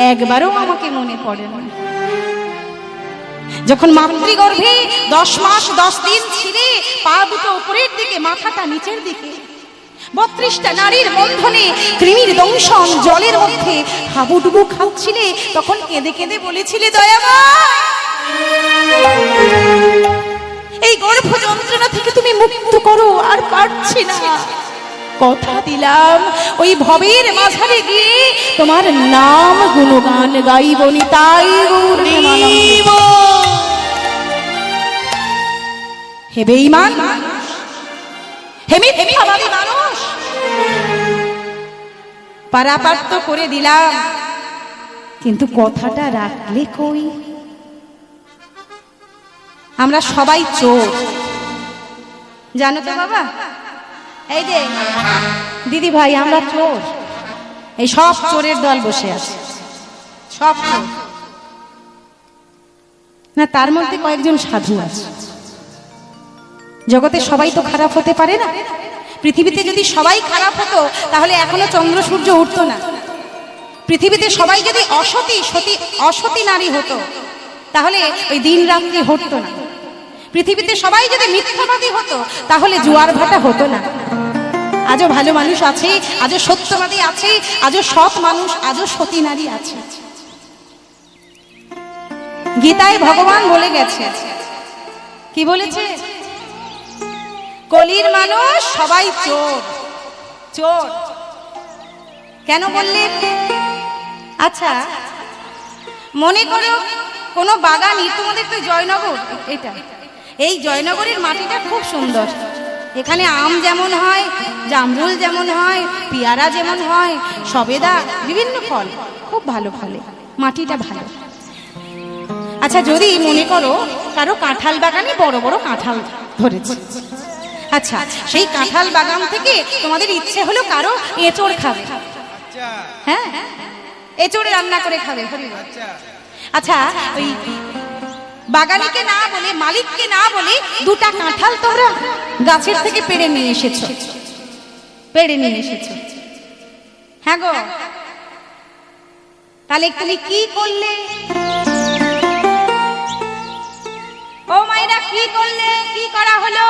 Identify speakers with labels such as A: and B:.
A: একবারও আমাকে মনে পড়ে না। যখন মাতৃগর্ভে 10 মাস 10 দিন ছিলে, পা দুটো উপরের দিকে, মাথাটা নিচের দিকে, 32টা নারীর বন্ধনে কৃমির দংশন জলের মধ্যে হাবুডুবু খাচ্ছিলে, তখন কেঁদে কেঁদে বলেছিলে, দয়াময় এই গর্ভ যন্ত্রণা থেকে তুমি মুক্ত করো, আর পারছি না। কথা দিলাম ওই ভবের মাঝারে গিয়ে তোমার নাম গুণগান গাইব, নিতাই গৌর প্রেমানন্দ। হে বেঈমান, হে মিথ্যাবাদী মানুষ, পারাপার্ত করে দিলাম, কিন্তু কথাটা রাখলে কই? আমরা সবাই চোর, জানো তো বাবা? এই যে দিদি ভাই, আমরা চোর। এই সব চোরের দল বসে আছে, সব চোর না, তার মধ্যে কয়েকজন সাধু আছে। জগতে সবাই তো খারাপ হতে পারে না। পৃথিবীতে যদি সবাই খারাপ হতো তাহলে এখনো চন্দ্র সূর্য উঠতো না। পৃথিবীতে সবাই যদি অসতী নারী হতো তাহলে ওই দিন রাত্রি হতো না। পৃথিবীতে সবাই যদি মিথ্যাবাদী হতো তাহলে জোয়ার ভাটা হতো না। আজও ভালো মানুষ আছে, আজও সত্যবাদী আছে, আজও সৎ মানুষ, আজও সতী নারী আছে। গীতায় ভগবান বলে গেছে, কি বলেছে? কলির মানুষ সবাই চোর। চোর কেন বললেন? আচ্ছা মনে করো কোনো বাগানই, তোমাদের তো জয়নগর, এটা এই জয়নগরের মাটিটা খুব সুন্দর। এখানে আম যেমন হয়, জামরুল যেমন হয়, পেয়ারা যেমন হয়, সবেদা, বিভিন্ন ফল খুব ভালো ফলে, মাটিটা ভালো। আচ্ছা যদি মনে করো কারো কাঁঠাল বাগানে বড় বড় কাঁঠাল ধরেছে, আচ্ছা সেই কাঁঠাল বাগান থেকে তোমাদের ইচ্ছে হলো কারো এঁচড় খাবে, হ্যাঁ এঁচড় রান্না করে খাবে। আচ্ছা ওই বাগানিকে না বলে, মালিককে না বলে, দুটা কাঁঠাল তোমরা গাছের থেকে পেড়ে নিয়ে এসেছো, পেড়ে নিয়ে এসেছো, হ্যাঁ গো, তাহলে তুমি কি করলে? ও মায়েরা কি করলে? কি করা হলো?